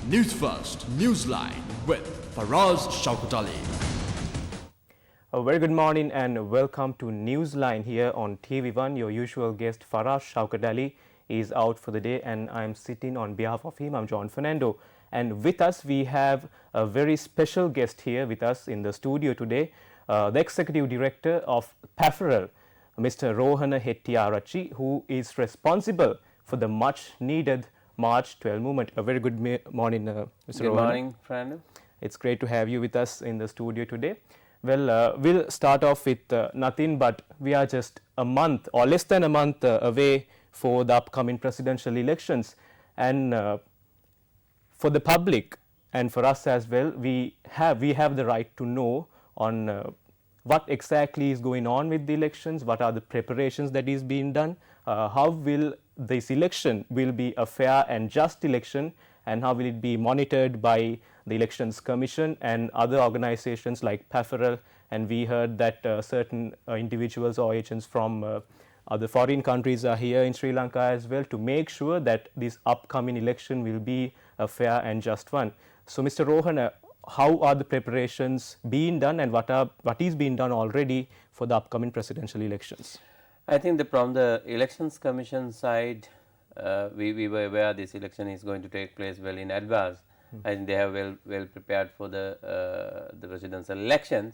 Newsfirst Newsline with Faraz Shaukat Ali. A very good morning and welcome to Newsline here on TV1. Your usual guest Faraz Shaukat Ali is out for the day and I am sitting on behalf of him. I'm John Fernando, and with us we have a very special guest here with us in the studio today, the Executive Director of PAFRL, Mr. Rohana Hettiarachchi, who is responsible for the much needed March 12 movement. A very good morning, Mr. Good Rohana. morning, Fernando. It's great to have you with us in the studio today. Well, we'll start off with nothing but we are just a month or less than a month away for the upcoming presidential elections, and for the public and for us as well, we have the right to know on what exactly is going on with the elections, what are the preparations that is being done, how will this election will be a fair and just election, and how will it be monitored by the Elections Commission and other organizations like PAFRL. And we heard that certain individuals or agents from other foreign countries are here in Sri Lanka as well to make sure that this upcoming election will be a fair and just one. So, Mr. Rohana, how are the preparations being done and what is being done already for the upcoming presidential elections? I think from the Elections Commission side, we were aware this election is going to take place well in advance. I think they have well prepared for the presidential elections.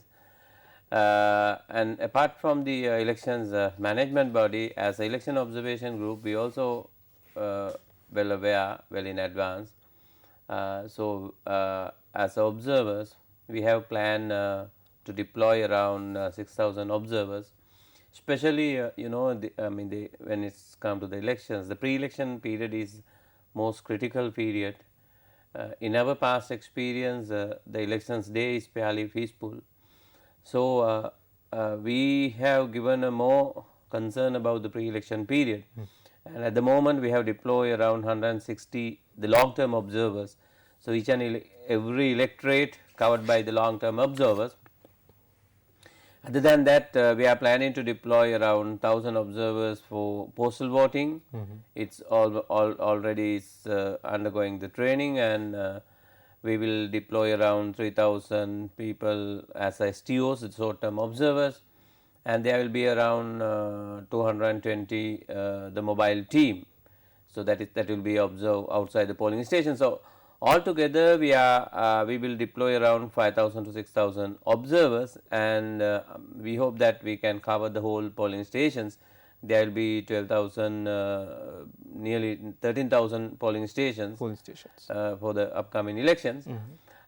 And apart from the elections management body, as an election observation group, we also well aware well in advance. So, as observers, we have planned to deploy around 6,000 observers. Especially, when it's come to the elections, the pre-election period is most critical period. In our past experience, the elections day is fairly peaceful. So, we have given a more concern about the pre-election period, and at the moment we have deployed around 160 the long-term observers. So, each and every electorate covered by the long-term observers. Other than that, we are planning to deploy around 1,000 observers for postal voting. It's already undergoing the training, and we will deploy around 3,000 people as STOs, short-term observers, and there will be around 220 the mobile team. So, that will be observed outside the polling station. So, altogether we will deploy around 5,000 to 6,000 observers, and we hope that we can cover the whole polling stations. There will be 12,000, nearly 13,000 polling stations for the upcoming elections.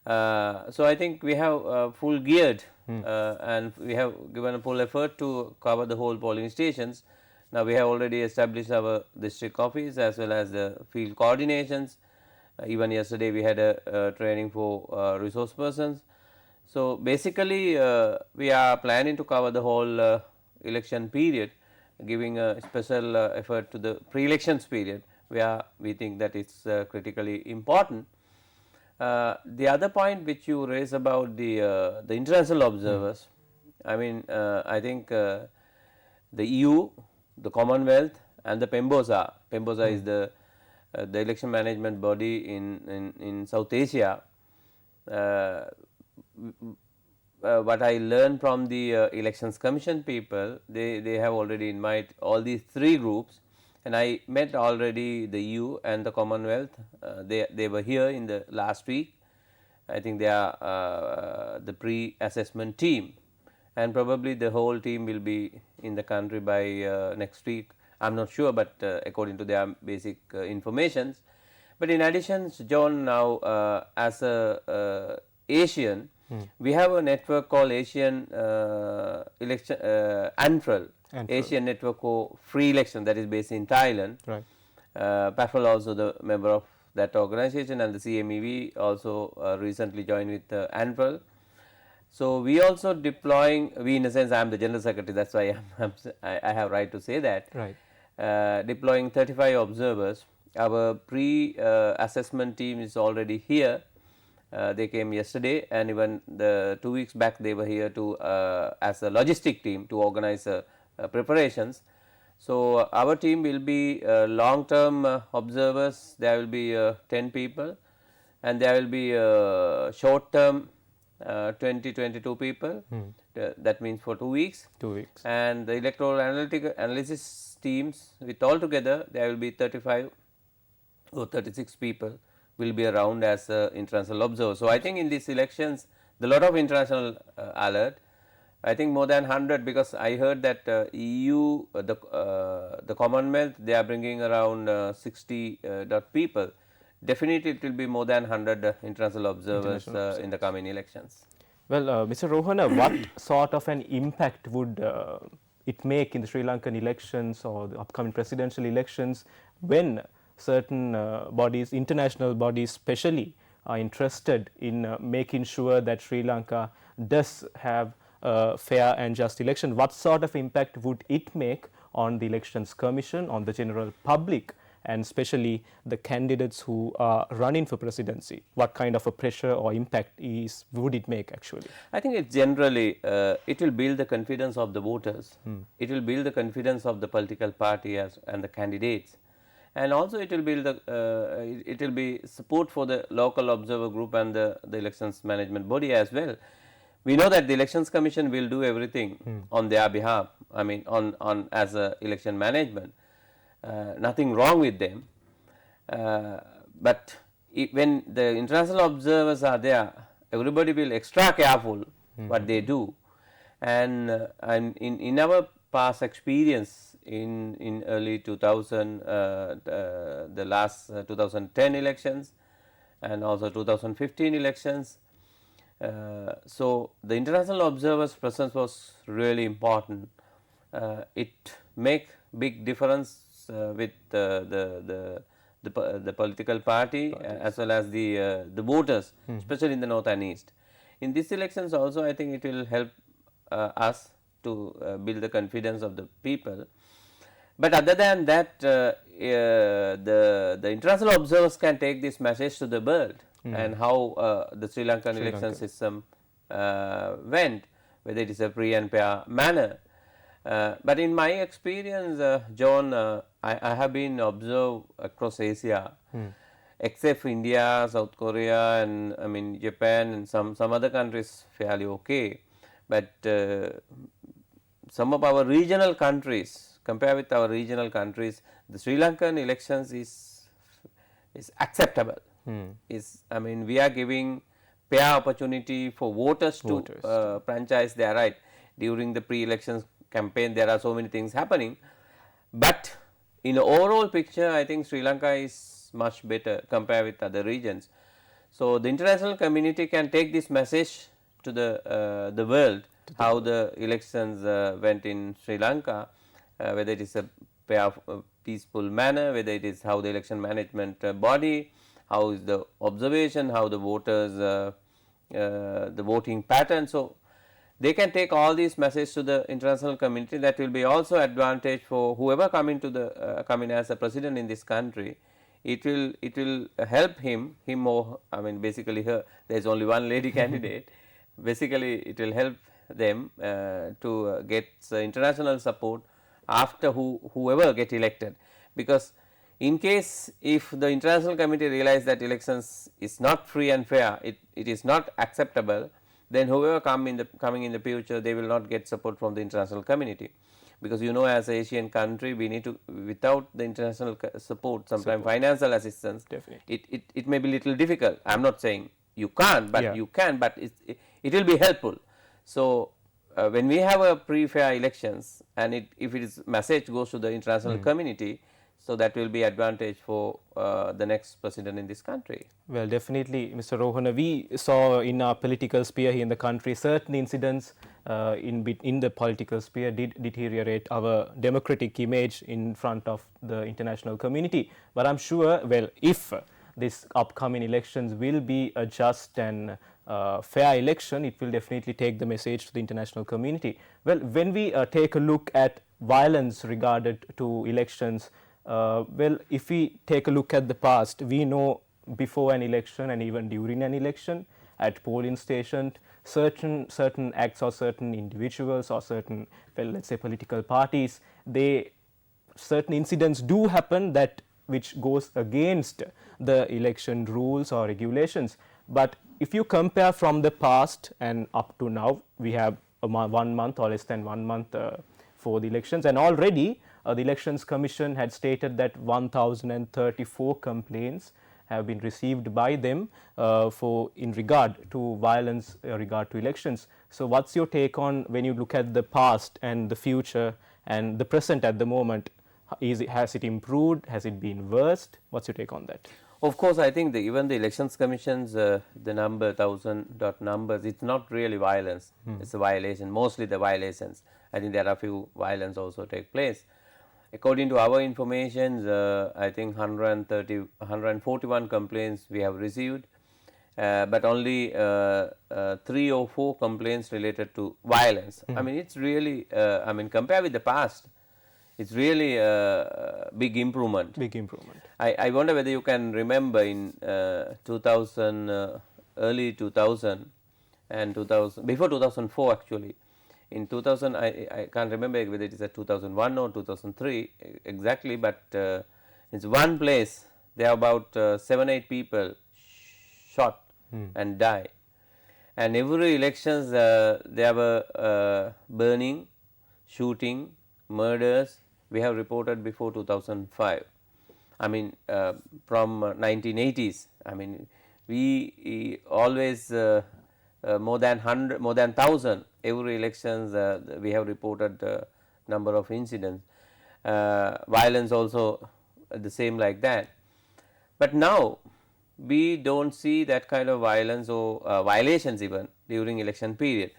So, I think we have full geared and we have given a full effort to cover the whole polling stations. Now, we have already established our district office as well as the field coordinations. Even yesterday we had a training for resource persons. So, basically we are planning to cover the whole election period, giving a special effort to the pre-elections period where we think that it is critically important. The other point which you raise about the international observers, I mean I think the EU, the Commonwealth and the PEMBOSA is the election management body in South Asia. What I learned from the Elections Commission people, they have already invited all these three groups, and I met already the EU and the Commonwealth. They were here in the last week. I think they are the pre-assessment team, and probably the whole team will be in the country by next week. I am not sure, but according to their basic informations. But in addition, John, now as a Asian, we have a network called Asian Election ANFREL, Asian Network for Free Election, that is based in Thailand. Right. PAFRL also the member of that organization, and the CMEV also recently joined with ANFREL. So, we also deploying, we in a sense I am the general secretary, that is why I have right to say that. Right. Deploying 35 observers. Our pre-assessment team is already here. They came yesterday, and even the 2 weeks back they were here to as a logistic team to organize preparations. So, our team will be long term observers, there will be 10 people, and there will be short term 22 people, that means for 2 weeks. 2 weeks. And the electoral analysis teams with all together there will be 35 or 36 people will be around as international observers. So, I think in these elections the lot of international alert, I think more than 100, because I heard that EU, the Commonwealth, they are bringing around 60 people. Definitely it will be more than 100 international observers in the coming elections. Well, Mr. Rohana, what sort of an impact would it make in the Sri Lankan elections or the upcoming presidential elections when certain bodies, international bodies especially, are interested in making sure that Sri Lanka does have a fair and just election? What sort of impact would it make on the Elections Commission, on the general public, and especially the candidates who are running for presidency? What kind of a pressure or impact would it make actually? I think it generally it will build the confidence of the voters, it will build the confidence of the political party and the candidates, and also it will build it will be support for the local observer group and the elections management body as well. We know that the Elections Commission will do everything on their behalf, I mean on as a election management. Nothing wrong with them, but when the international observers are there, everybody will extra careful what they do, and in our past experience in early 2000, the last 2010 elections and also 2015 elections, so the international observers presence was really important. It make big difference with the political party as well as the voters, especially in the north and east. In these elections also, I think it will help us to build the confidence of the people. But other than that, the international observers can take this message to the world and how the Sri Lankan election system went, whether it is a free and fair manner. But in my experience, John, I have been observed across Asia, except India, South Korea, and I mean Japan and some other countries fairly okay. But some of our regional countries, compare with our regional countries, the Sri Lankan elections is acceptable. I mean, we are giving fair opportunity for voters to franchise their right. During the pre-elections campaign, there are so many things happening, but in the overall picture, I think Sri Lanka is much better compared with other regions. So, the international community can take this message to the world, how the elections went in Sri Lanka, whether it is a fair, peaceful manner, whether it is how the election management body, how is the observation, how the voters, the voting pattern. So, they can take all these messages to the international community. That will be also advantage for whoever come in as a president in this country. It will help him or I mean basically her. There is only one lady candidate. Basically, it will help them to get international support after whoever get elected, because in case if the international committee realize that elections is not free and fair, it is not acceptable, then whoever coming in the future, they will not get support from the international community, because you know, as an Asian country, we need to, without the international support, sometimes financial assistance, it may be little difficult. I am not saying you can't, but you can, but it will be helpful. So, when we have a pre-fair elections and if it is message goes to the international community, so that will be advantage for the next president in this country. Well, definitely, Mr. Rohana, we saw in our political sphere here in the country certain incidents in the political sphere did deteriorate our democratic image in front of the international community. But I am sure, well, if this upcoming elections will be a just and fair election, it will definitely take the message to the international community. Well, when we take a look at violence regarded to elections, well, if we take a look at the past, we know before an election and even during an election at polling stations, certain acts or certain individuals or certain, well, let's say political parties, certain incidents do happen that which goes against the election rules or regulations. But if you compare from the past and up to now, we have 1 month or less than 1 month for the elections, and already the Elections Commission had stated that 1034 complaints have been received by them for in regard to violence regard to elections. So what's your take on when you look at the past and the future and the present at the moment? Has it improved? Has it been worse? What's your take on that? Of course, I think even the Elections Commission's the number 1000 numbers, it's not really violence, it's a violation, mostly the violations. I think there are a few violence also take place. According to our information, I think 141 complaints we have received, but only 3 or 4 complaints related to violence. I mean, it's really, I mean, compared with the past, it's really a big improvement. Big improvement. I wonder whether you can remember in 2000, early 2000 and 2000, before 2004 actually. In 2000, I can't remember whether it is at 2001 or 2003 exactly, but it's one place there are about 7-8 people shot and die, and every elections there were burning, shooting, murders we have reported before 2005. I mean from 1980s. I mean we always more than 100, more than 1000 every elections we have reported number of incidents, violence also the same like that. But now we do not see that kind of violence or violations even during election period.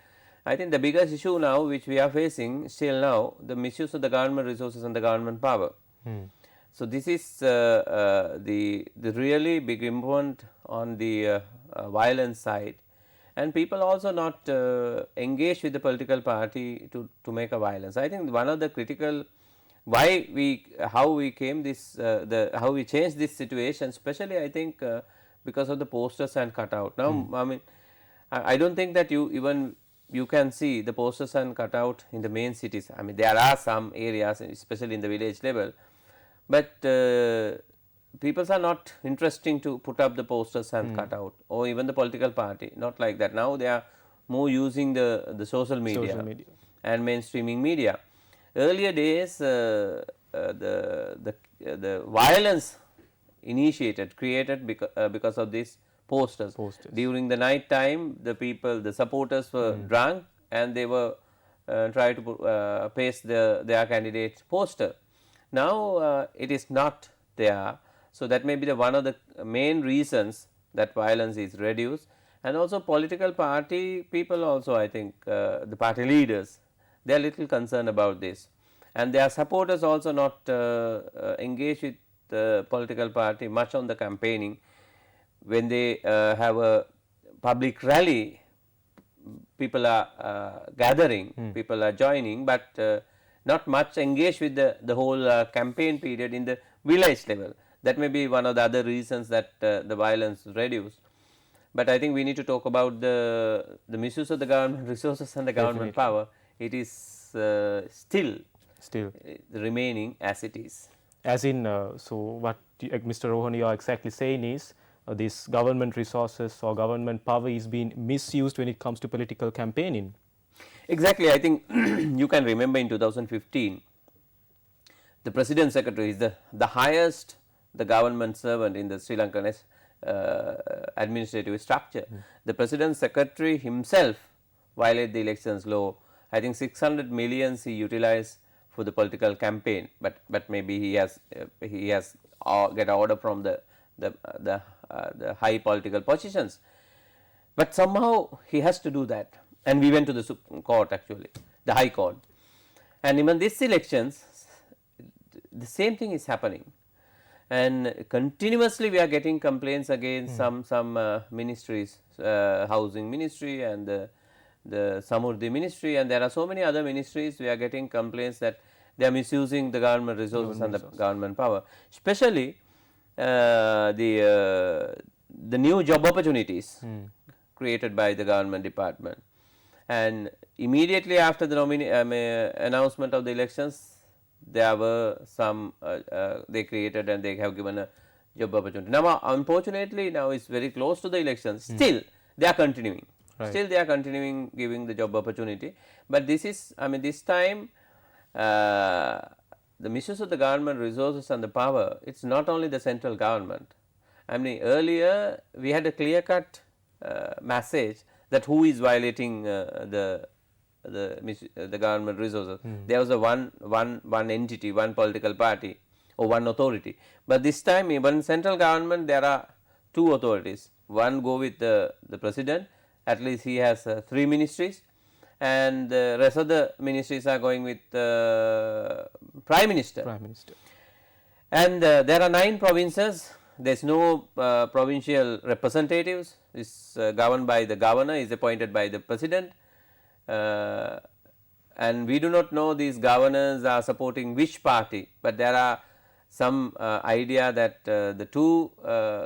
I think the biggest issue now which we are facing still now, the misuse of the government resources and the government power. So this is the really big improvement on the violence side, and people also not engaged with the political party to make a violence. I think one of the critical why we how we came this how we changed this situation, especially I think because of the posters and cutout. Now I mean I do not think that you can see the posters and cutout in the main cities. I mean there are some areas especially in the village level, but people are not interesting to put up the posters and cutout, or even the political party, not like that. Now they are more using the social media and mainstreaming media. Earlier days the violence created because of these posters. During the night time the people, the supporters were drunk and they were try to paste their candidate poster. Now it is not there. So that may be one of the main reasons that violence is reduced, and also political party people also, I think the party leaders, they are little concerned about this, and their supporters also not engaged with the political party much on the campaigning. When they have a public rally, people are gathering, people are joining, but not much engaged with the whole campaign period in the village level. That may be one of the other reasons that the violence reduced. But I think we need to talk about the misuse of the government resources and the government power. It is still remaining as it is. As in, so what Mr. Rohan, you are exactly saying is this government resources or government power is being misused when it comes to political campaigning. Exactly. I think you can remember in 2015, the President Secretary is the highest the government servant in the Sri Lankan administrative structure. The President Secretary himself violated the elections law. I think 600 millions he utilized for the political campaign, but maybe he has get order from the high political positions, but somehow he has to do that, and we went to the Supreme Court, actually the High Court, and even these elections the same thing is happening, and continuously we are getting complaints against some ministries, housing ministry and the Samurdhi ministry, and there are so many other ministries. We are getting complaints that they are misusing the government resources and the government power, especially the new job opportunities created by the government department. And immediately after the announcement of the elections, there were some they created and they have given a job opportunity. Now, unfortunately, now it's very close to the elections. Still, they are continuing. Right. Still, they are continuing giving the job opportunity. But this is, I mean, this time, the misuse of the government resources and the power. It's not only the central government. I mean, earlier we had a clear cut message that who is violating the government resources. There was a one entity, one political party or one authority. But this time, even central government, there are two authorities. One go with the president, at least he has 3 ministries, and the rest of the ministries are going with prime minister. Prime Minister. And there are 9 provinces. There is no provincial representatives. It's governed by the governor, is appointed by the president. And we do not know these governors are supporting which party, but there are some idea that the 2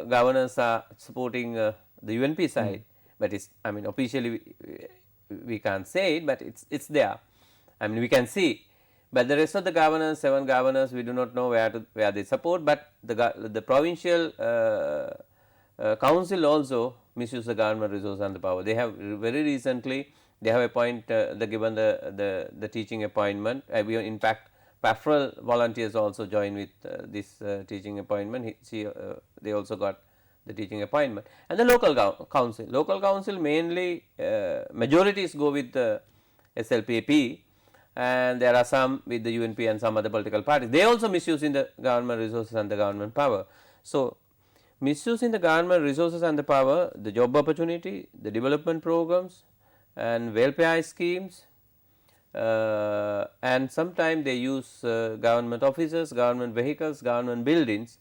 governors are supporting the UNP side, but it's, I mean, officially we can't say it, but it's there. I mean, we can see, but the rest of the governors, 7 governors, we do not know where they support, but the provincial council also misuse the government resource and the power. They have very recently they have given the teaching appointment. In fact, pastoral volunteers also join with this teaching appointment. They also got the teaching appointment. And the local council mainly majorities go with the SLPAP, and there are some with the UNP and some other political parties. They also misusing the government resources and the government power. So, misusing the government resources and the power, the job opportunity, the development programs and welfare schemes, and sometimes they use government offices, government vehicles, government buildings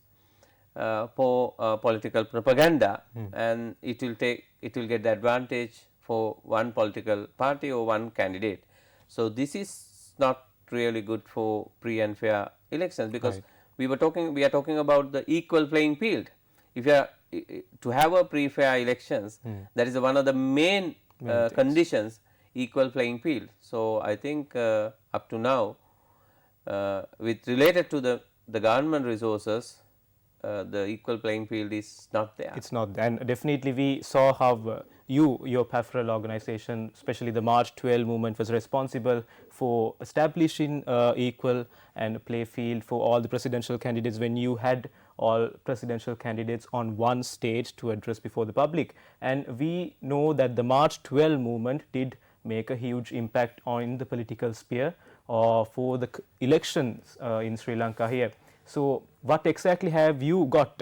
for political propaganda, and it will get the advantage for one political party or one candidate. So, this is not really good for free and fair elections, because we are talking about the equal playing field. If you are to have a free fair elections, that is one of the main conditions, equal playing field. So, I think up to now with related to the government resources, the equal playing field is not there. It's not there, and definitely we saw how your pastoral organization, especially the March 12 movement, was responsible for establishing equal and play field for all the presidential candidates when you had all presidential candidates on one stage to address before the public. And we know that the March 12 movement did make a huge impact on the political sphere for the elections in Sri Lanka here. So, what exactly have you got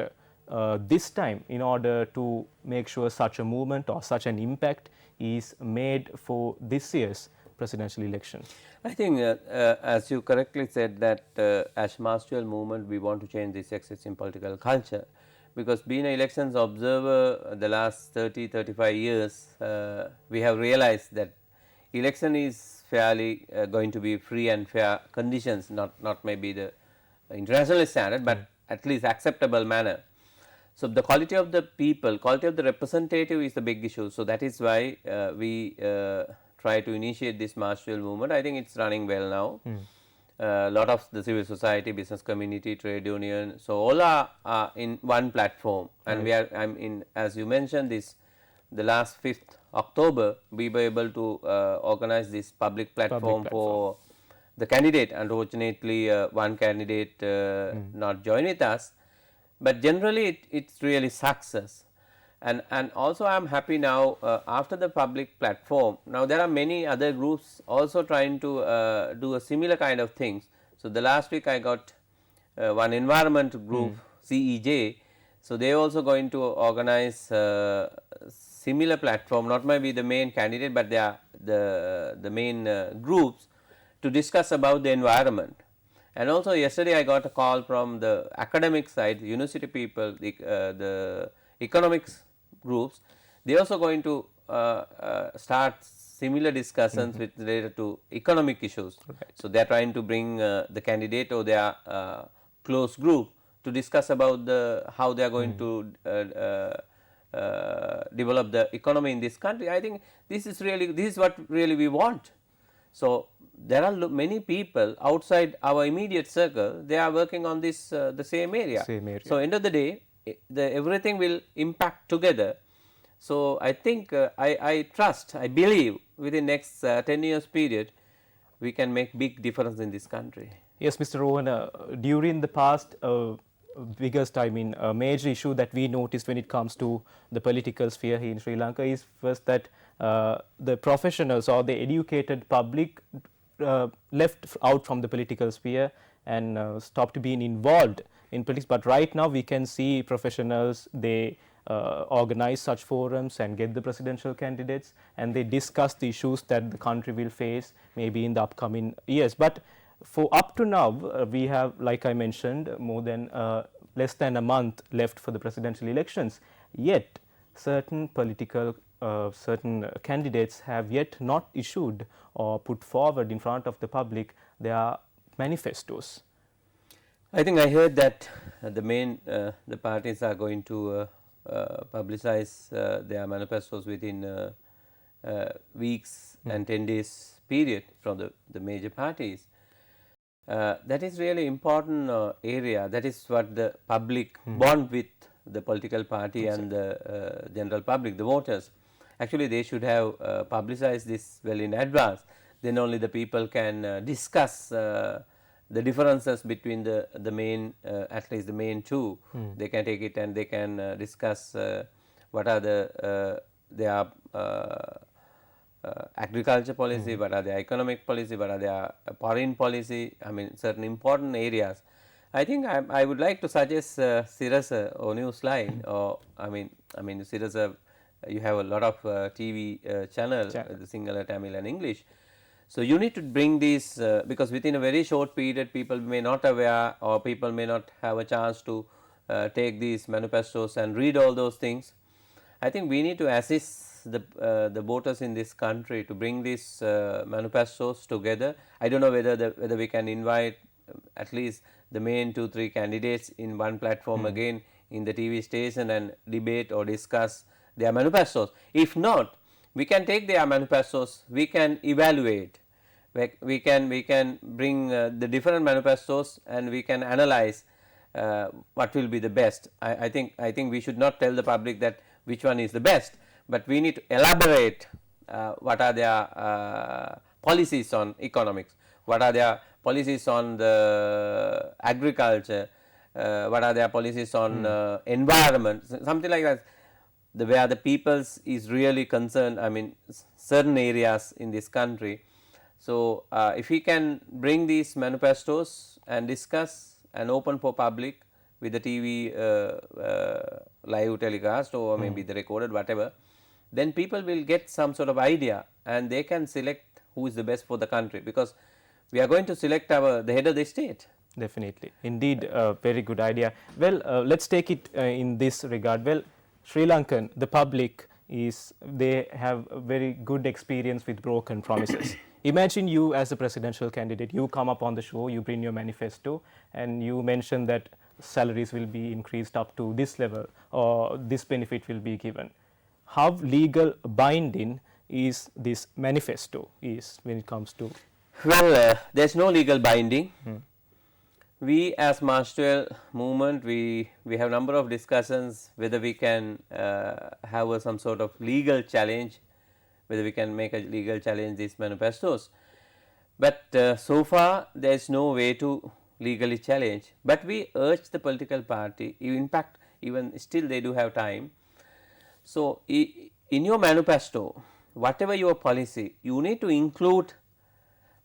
this time in order to make sure such a movement or such an impact is made for this year's presidential election? I think as you correctly said that as March 12 movement, we want to change this existing political culture, because being an elections observer the last 30-35 years, we have realized that election is fairly going to be free and fair conditions, not maybe the international standard, but at least acceptable manner. So, the quality of the people, quality of the representative is the big issue. So, that is why we try to initiate this March 12 movement. I think it is running well now. A lot of the civil society, business community, trade union, so all are in one platform, and we are, as you mentioned, the last 5th October, we were able to organize this public platform for the candidate. Unfortunately, one candidate not join with us, but generally it's really success. And also I am happy now after the public platform, now there are many other groups also trying to do a similar kind of things. So, the last week I got one environment group CEJ, so they also going to organize similar platform, not maybe the main candidate, but they are the main groups to discuss about the environment. And also yesterday I got a call from the academic side, university people, the economics groups, they also going to start similar discussions with related to economic issues. Right. So, they are trying to bring the candidate or their close group to discuss about how they are going to develop the economy in this country. I think this is what really we want. So, there are many people outside our immediate circle, they are working on this the same area. So, end of the day everything will impact together. So, I think I trust, I believe within next 10 years period we can make big difference in this country. Yes, Mr. Rohan, during the past biggest, I mean, major issue that we noticed when it comes to the political sphere here in Sri Lanka is first that the professionals or the educated public left out from the political sphere and stopped being involved in politics. But right now we can see professionals, they organize such forums and get the presidential candidates, and they discuss the issues that the country will face maybe in the upcoming years. But for up to now, we have, like I mentioned, more than less than a month left for the presidential elections. Yet, certain political certain candidates have yet not issued or put forward in front of the public their manifestos. I think I heard that the main the parties are going to publicize their manifestos within weeks and 10 days period from the major parties. That is really important area. That is what the public bond with the political party and the general public, the voters. Actually, they should have publicized this well in advance. Then only the people can discuss the differences between the main, at least the main two. They can take it and they can discuss what are their agriculture policy, what are their economic policy, what are their foreign policy, I mean certain important areas. I think I would like to suggest Sirasa or Newsline or I mean Sirasa, you have a lot of TV channel, the Sinhala, Tamil and English. So, you need to bring these because within a very short period people may not aware or people may not have a chance to take these manifestos and read all those things. I think we need to assist the voters in this country to bring these manifestos together. I do not know whether we can invite at least the main 2-3 candidates in one platform again in the TV station and debate or discuss their manifestos. If not, we can take their manifestos, we can evaluate, we can bring the different manifestos and we can analyze what will be the best. I think we should not tell the public that which one is the best, but we need to elaborate what are their policies on economics, what are their policies on the agriculture, what are their policies on environment, something like that, where the peoples is really concerned, I mean certain areas in this country. So, if we can bring these manifestos and discuss and open for public with the TV live telecast or maybe the recorded whatever, then people will get some sort of idea and they can select who is the best for the country, because we are going to select the head of the state. Definitely, indeed, very good idea. Well, let us take it in this regard. Well, Sri Lankan, the public they have a very good experience with broken promises. Imagine you as a presidential candidate, you come up on the show, you bring your manifesto and you mention that salaries will be increased up to this level or this benefit will be given. How legal binding is this manifesto is when it comes to? Well, there is no legal binding. We as March 12 movement, we have number of discussions whether we can have some sort of legal challenge, whether we can make a legal challenge these manifestos. But so far there is no way to legally challenge, but we urge the political party, in fact even still they do have time. So, in your manifesto, whatever your policy, you need to include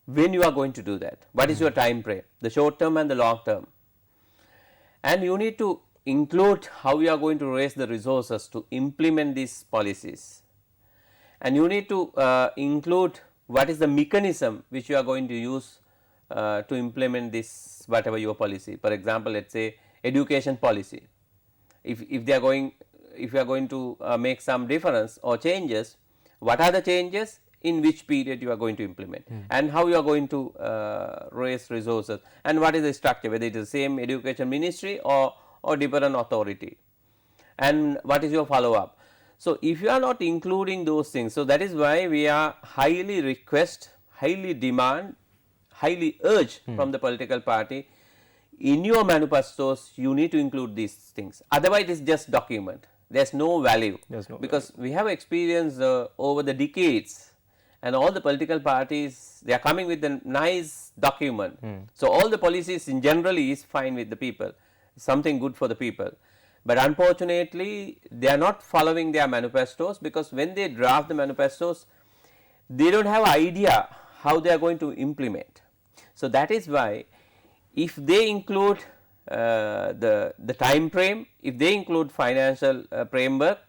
when you are going to do that, what is your time frame, the short term and the long term, and you need to include how you are going to raise the resources to implement these policies, and you need to include what is the mechanism which you are going to use to implement this whatever your policy. For example, let us say education policy, if they are going, if you are going to make some difference or changes, what are the changes, in which period you are going to implement and how you are going to raise resources, and what is the structure, whether it is the same education ministry or different authority, and what is your follow up. So, if you are not including those things, so that is why we are highly highly demand, highly urge from the political party, in your manifestos you need to include these things, otherwise it is just document, there is no value. There's no Because we have experienced over the decades, and all the political parties, they are coming with a nice document. So, all the policies in generally is fine with the people, something good for the people, but unfortunately they are not following their manifestos, because when they draft the manifestos, they do not have idea how they are going to implement. So, that is why if they include the time frame, if they include financial framework,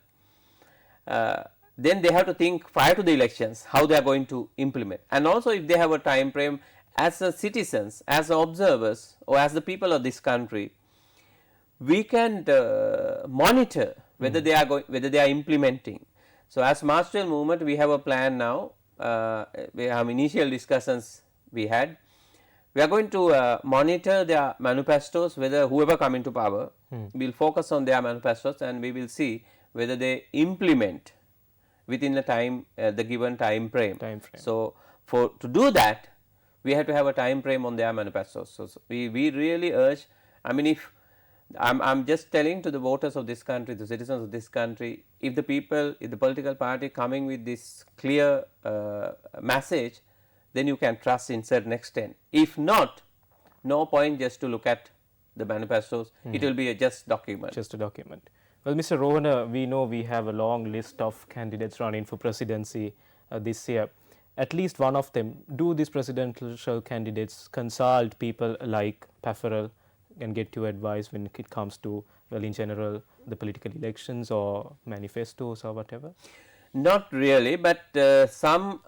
then they have to think prior to the elections how they are going to implement, and also if they have a time frame, as a citizens, as observers, or as the people of this country, we can monitor whether they are going, whether they are implementing. So, as March 12 movement, we have a plan now. We have initial discussions we had. We are going to monitor their manifestos, whether whoever come into power, we will focus on their manifestos, and we will see whether they implement within the time, the given time frame. So, to do that, we have to have a time frame on their manifestos. So, we really urge, I mean, if I am just telling to the voters of this country, the citizens of this country, if the people, if the political party coming with this clear message, then you can trust in certain extent. If not, no point just to look at the manifestos, it will be a just document. Just a document. Well, Mr. Rohana, we know we have a long list of candidates running for presidency this year. At least one of them, do these presidential candidates consult people like Pafferel and get your advice when it comes to, well, in general, the political elections or manifestos or whatever? Not really, but some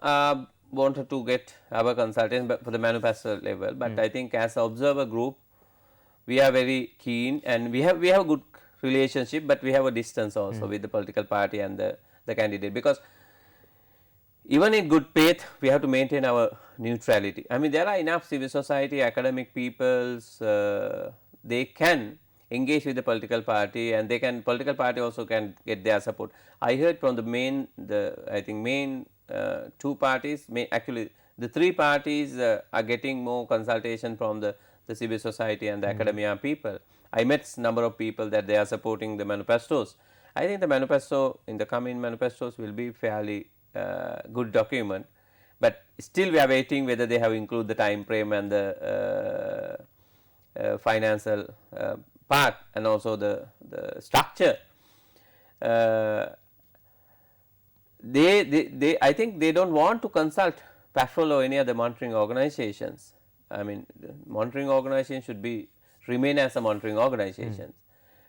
wanted to get our consultants for the manifesto level, but I think as an observer group, we are very keen, and we have a good relationship, but we have a distance also with the political party and the candidate, because even in good faith, we have to maintain our neutrality. I mean, there are enough civil society, academic peoples, they can engage with the political party, and they can, political party also can get their support. I heard from the main, I think main two parties, actually the three parties are getting more consultation from the civil society and the academia people. I met number of people that they are supporting the manifestos. I think the manifesto, in the coming manifestos, will be fairly good document, but still we are waiting whether they have include the time frame and the financial part, and also the structure. I think they do not want to consult PAFROL or any other monitoring organizations. I mean, the monitoring organization should remain as a monitoring organization,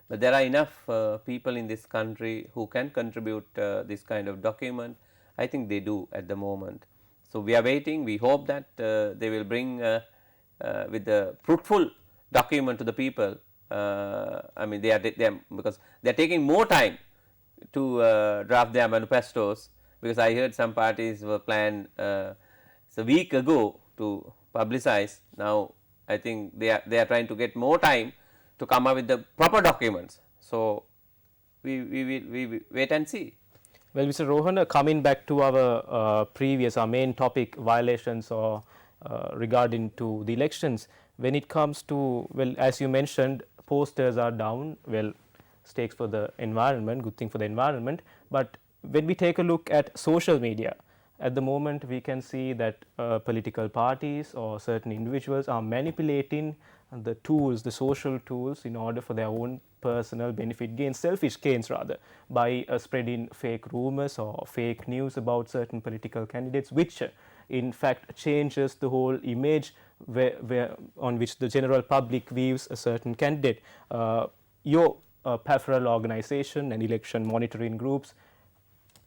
but there are enough people in this country who can contribute this kind of document. I think they do at the moment. So, we are waiting, we hope that they will bring with the fruitful document to the people. I mean, because they are taking more time to draft their manifestos, because I heard some parties were planned a week ago to publicize. Now, I think they are trying to get more time to come up with the proper documents. So, we wait and see. Well, Mr. Rohana, coming back to our our main topic, violations or regarding to the elections, when it comes to, well, as you mentioned, posters are down, well, stakes for the environment, good thing for the environment, but when we take a look at social media, at the moment we can see that political parties or certain individuals are manipulating the tools, the social tools, in order for their own personal benefit gains, selfish gains rather, by spreading fake rumors or fake news about certain political candidates, which in fact changes the whole image on which the general public views a certain candidate. Your PAFROL organization and election monitoring groups,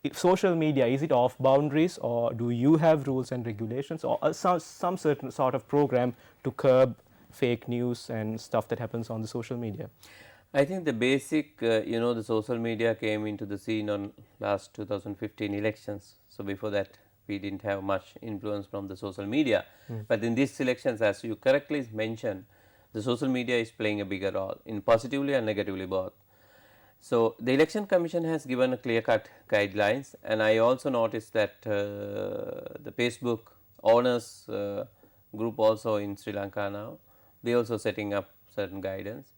if social media, is it off boundaries, or do you have rules and regulations, or some certain sort of program to curb fake news and stuff that happens on the social media? I think the basic, the social media came into the scene on last 2015 elections. So, before that we did not have much influence from the social media, but in these elections, as you correctly mentioned, the social media is playing a bigger role in positively and negatively both. So, the election commission has given a clear cut guidelines, and I also noticed that the Facebook owners group also in Sri Lanka now, they also setting up certain guidance.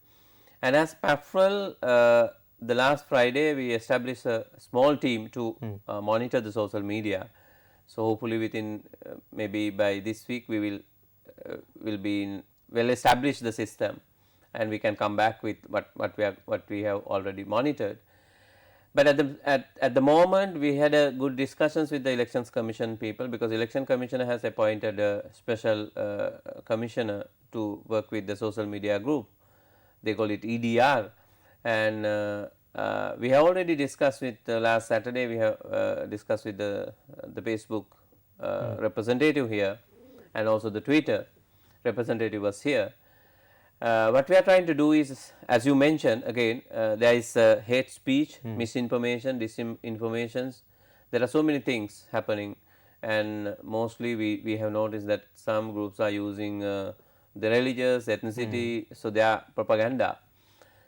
And as PAFREL, the last Friday we established a small team to monitor the social media. So, hopefully within maybe by this week we will be in well establish the system, and we can come back with what we have already monitored. But at the moment we had a good discussions with the Elections Commission people, because Election Commissioner has appointed a special commissioner to work with the social media group. They call it EDR, and we have already discussed with last Saturday. We have discussed with the Facebook representative here, and also the Twitter representative was here. What we are trying to do is, as you mentioned again, there is hate speech, misinformation, disinformations. There are so many things happening, and mostly we have noticed that some groups are using the religious ethnicity, so they are propaganda.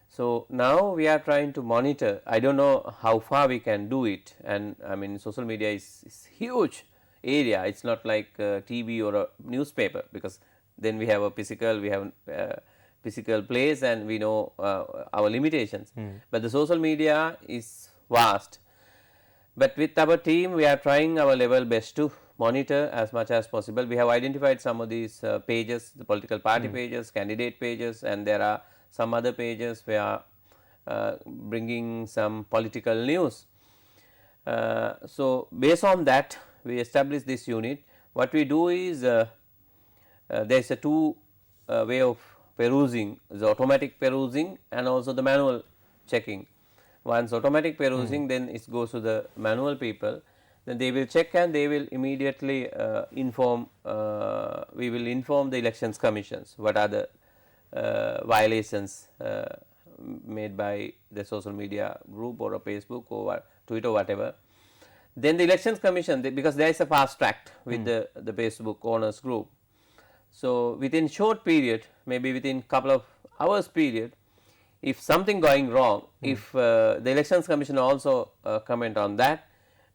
So, now we are trying to monitor. I do not know how far we can do it, and I mean social media is huge area. It is not like TV or a newspaper, because then we have a physical, we have physical place, and we know our limitations. But the social media is vast. But with our team, we are trying our level best to monitor as much as possible. We have identified some of these pages, the political party pages, candidate pages, and there are some other pages where bringing some political news. So, based on that, we established this unit. What we do is there is a two way of perusing, the automatic perusing and also the manual checking. Once automatic perusing, then it goes to the manual people, then they will check and they will immediately inform, we will inform the elections commissions what are the violations made by the social media group or a Facebook or Twitter or whatever. Then the elections commission, because there is a fast track with the Facebook owners group. So, within short period, maybe within couple of hours period, if something going wrong, if the elections commission also comment on that,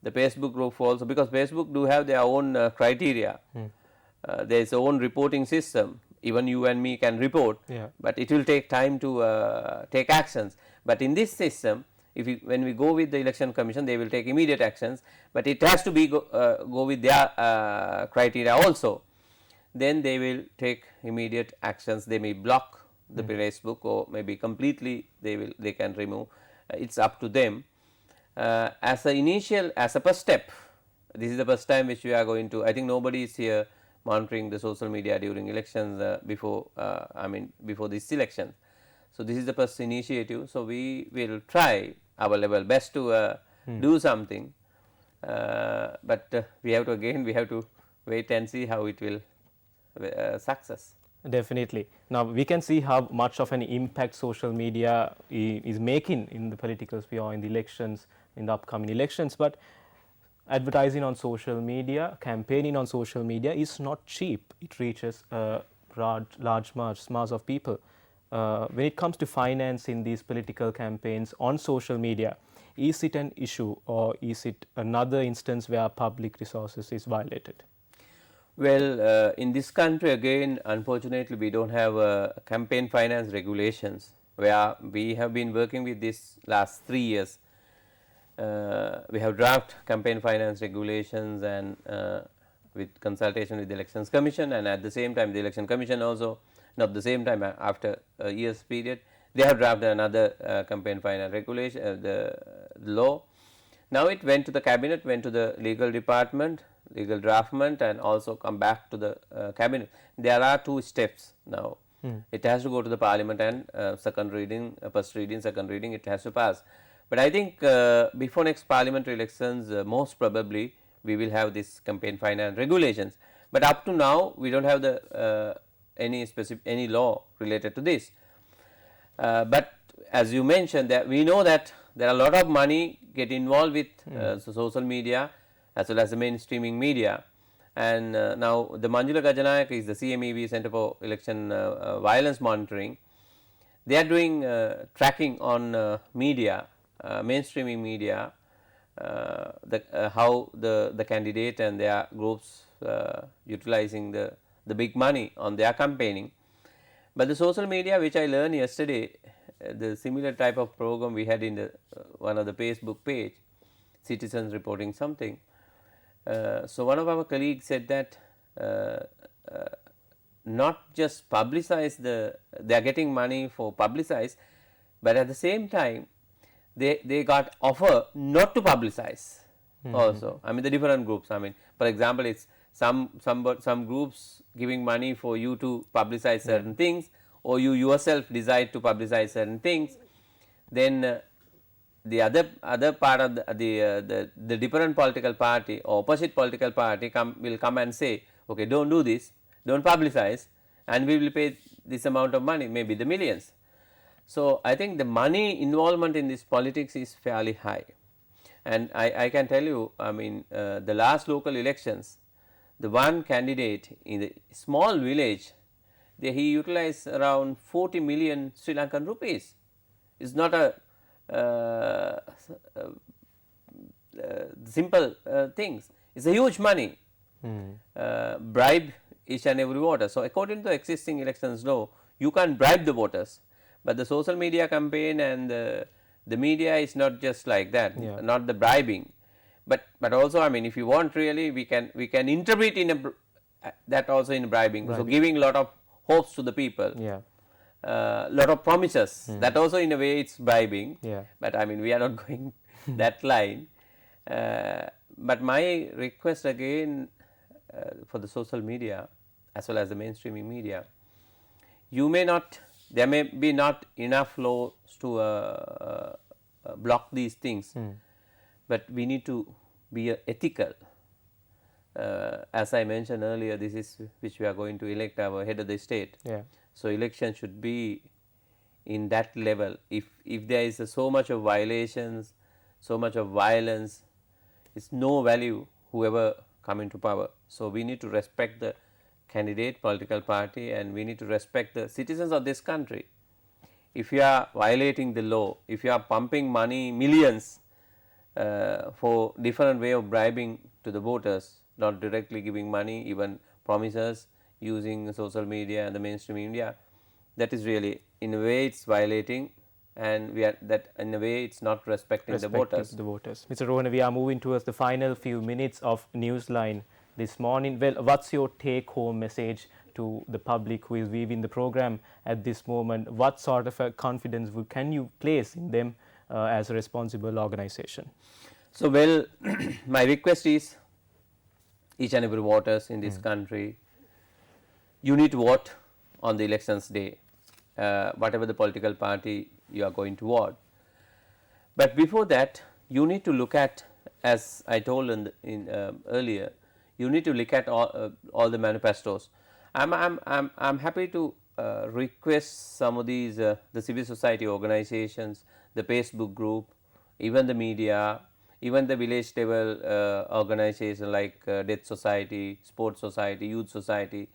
the Facebook group also, because Facebook do have their own criteria, there is own reporting system, even you and me can report, but it will take time to take actions. But in this system, if when we go with the election commission, they will take immediate actions, but it has to be go with their criteria also. Then they will take immediate actions. They may block the Facebook, or maybe completely they can remove. It is up to them. As a initial, as a first step, this is the first time which we are going to. I think nobody is here monitoring the social media during elections before before this election. So, this is the first initiative. So, we will try our level best to do something, but we have to wait and see how it will success. Definitely. Now, we can see how much of an impact social media is making in the political sphere, in the elections, in the upcoming elections, but advertising on social media, campaigning on social media is not cheap. It reaches a large mass of people. When it comes to financing these political campaigns on social media, is it an issue, or is it another instance where public resources is violated? Well, in this country again, unfortunately, we do not have campaign finance regulations, where we have been working with this last 3 years. We have draft campaign finance regulations, and with consultation with the Elections Commission, and at the same time the Election Commission also, not the same time, after a year's period, they have drafted another campaign finance regulation, the law. Now, it went to the cabinet, went to the legal department, legal draftment, and also come back to the cabinet. There are 2 steps now. It has to go to the parliament, and second reading, first reading, second reading, it has to pass. But I think before next parliamentary elections, most probably we will have this campaign finance regulations. But up to now, we do not have the any law related to this. But as you mentioned, that we know that there are a lot of money get involved with social media as well as the mainstreaming media. And now the Manjula Gajanayaka is the CMEV, Center for Election Violence Monitoring. They are doing tracking on media, mainstreaming media, how the candidate and their groups utilizing the big money on their campaigning. But the social media, which I learned yesterday, the similar type of program we had in the one of the Facebook page, citizens reporting something. So one of our colleagues said that not just publicize they are getting money for publicize, but at the same time they got offer not to publicize also. I mean the different groups. I mean for example, it's some groups giving money for you to publicize certain things, or you yourself decide to publicize certain things. Then the other part of the different political party or opposite political party will come and say, okay, don't do this, don't publicize, and we will pay this amount of money, maybe the millions. So I think the money involvement in this politics is fairly high, and I can tell you, I mean the last local elections, the one candidate in the small village, he utilized around 40 million Sri Lankan rupees. It's not a simple things. It's a huge money. Bribe each and every voter. So according to existing elections law, you can't bribe the voters, but the social media campaign and the media is not just like that. Not the bribing, but also, I mean, if you want really, we can interpret in that also in bribing. So giving a lot of hopes to the people. Lot of promises, that also in a way it's bribing, but I mean we are not going that line. But my request again for the social media as well as the mainstreaming media, there may be not enough laws to block these things, but we need to be ethical. As I mentioned earlier, this is which we are going to elect our head of the state. So election should be in that level. If there is so much of violations, so much of violence, it's no value whoever come into power. So we need to respect the candidate, political party, and we need to respect the citizens of this country. If you are violating the law, if you are pumping money, millions for different way of bribing to the voters, not directly giving money, even promises, using social media and the mainstream media, that is really in a way it's violating, and we are that in a way it's not respecting the voters. Mr. Rohan, we are moving towards the final few minutes of Newsline this morning. Well, what's your take home message to the public who is viewing the program at this moment? What sort of a confidence can you place in them as a responsible organization? So well, my request is each and every voters in this country, you need to vote on the elections day, whatever the political party you are going to vote. But before that, you need to look at, as I told earlier, you need to look at all the manifestos. I'm happy to request some of these the civil society organizations, the Facebook group, even the media, even the village level organization like Death Society, Sports Society, Youth Society.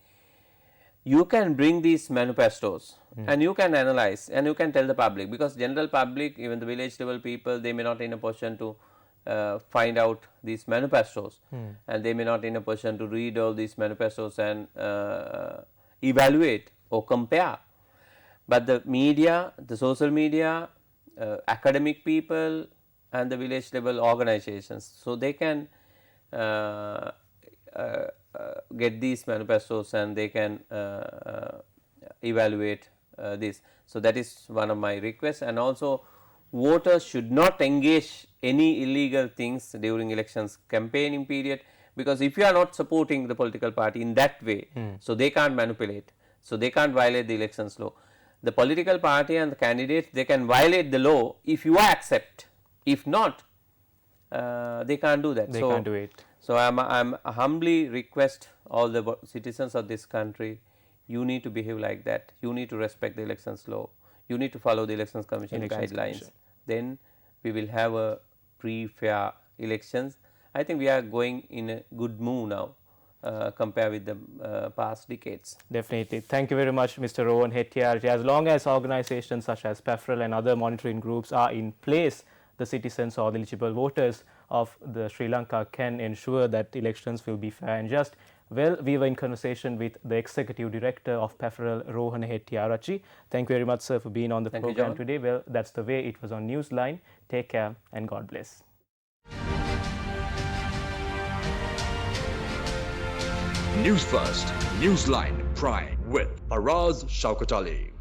You can bring these manifestos and you can analyze and you can tell the public, because general public, even the village level people, they may not in a position to find out these manifestos, and they may not in a position to read all these manifestos and evaluate or compare. But the media, the social media, academic people and the village level organizations, so they can get these manifestos and they can evaluate this. So that is one of my requests. And also voters should not engage any illegal things during elections campaigning period, because if you are not supporting the political party in that way, so they can't manipulate, so they can't violate the elections law. The political party and the candidates, they can violate the law if you accept, if not they can't do that. They can't do it. So I'm humbly request all the citizens of this country, you need to behave like that. You need to respect the elections law. You need to follow the elections commission guidelines. Then we will have a fair elections. I think we are going in a good move now compared with the past decades. Definitely. Thank you very much, Mr. Rohan Hettiarajah. As long as organizations such as PAFREL and other monitoring groups are in place, the citizens or the eligible voters of the Sri Lanka can ensure that elections will be fair and just. Well, we were in conversation with the Executive Director of Pafferal, Rohana Hettiarachchi. Thank you very much, sir, for being on the program today. Well, that's the way it was on Newsline. Take care and God bless. News First, Newsline Prime with Faraz Shaukat Ali.